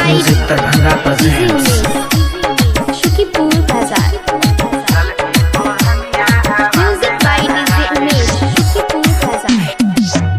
Music Darbhanga presents Shukipur Bazar. Music by DJ Umesh, Shukipur Bazar.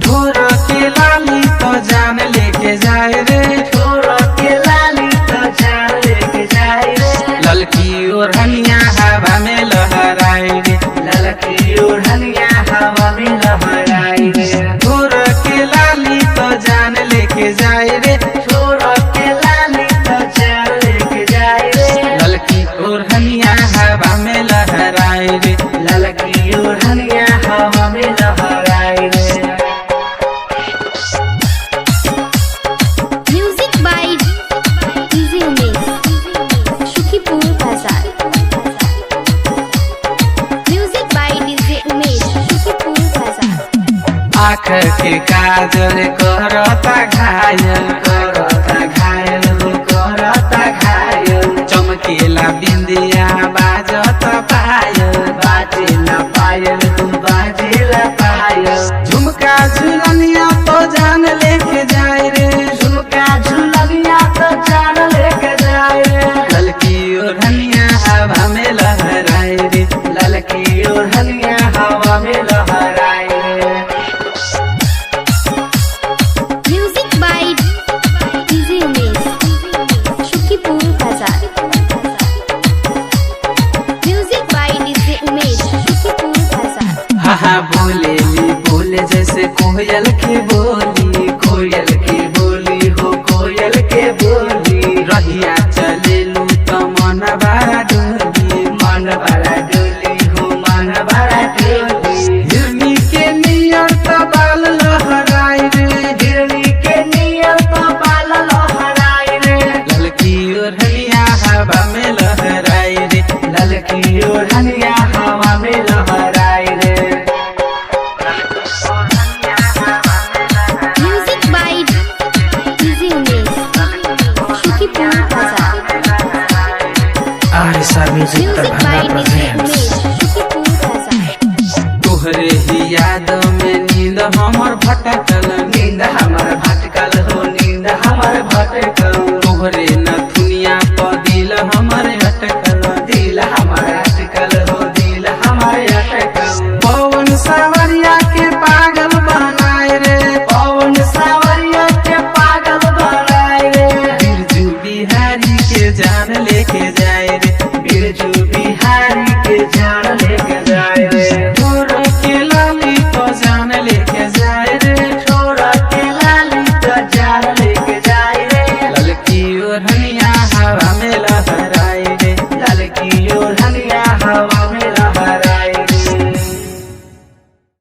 ठोर के लाली तो जान लेके जाए रे, ठोर के लाली तो जान लेके जाए रे। ललकी ओढ़निया हवा में लहराए रे, ललकी ओढ़निया हवा में लहराए रे। ठोर के लाली तो जान लेके जाए रे, ठोर के लाली तो जान लेके जाए रे। ललकी ओढ़निया हवा में लहराए रे, ललकी ओढ़निया हवा में लहराए रे। Music by DJ Umesh, Shukipur Bazar. Music by DJ Umesh, Shukipur Bazar. आँख के काजल करता घायल, करता घायल, करता घायल। चमकेला बिंदिया बाजता पायल, बाजेला पायल, बाजेला पायल। झुमका झुलनिया तो जान लेके जाए रे, झुमका झुलनिया तो जान लेके जाए रे। ललकी ओढ़निया हवा में लहराए रे, ललकी ओढ़निया हवा में लहराए रे। Music by DJ Umesh, Shukipur Bazar. Music by DJ Umesh, Shukipur Bazar. हाँ बोलेली बोले जैसे कोयल के बोली, कोयल के बोली हो, कोयल के बोली। रहिया चलेलू तो मन बड़ा डोली, मन बड़ा डोली हो, मन बड़ा डोली। हिरनी के नियर तो बाल लहराए रे, हिरनी के नियर तो बाल लहराए रे। ललकी ओढ़निया हवा में लहराए रे, ललकी ओढ़निया हवा में लहराए रे। Music by DJ Umesh, Shukipur Bazar. आरिसा music music Darbhanga by DJ presents Umesh, Shukipur Bazar. तोहरे ही याद में नींद हमर भटकल, नींद हमर भटकल हो, नींद हमर भटकल। तोहरे नथुनिया प दिल हमर अटकल, दिल हमर अटकल हो, दिल हमर अटकल। पवन सावरिया के पागल बनाए रे, पवन सावरिया के पागल बनाए रे। बिरजू बिहारी के जान लेके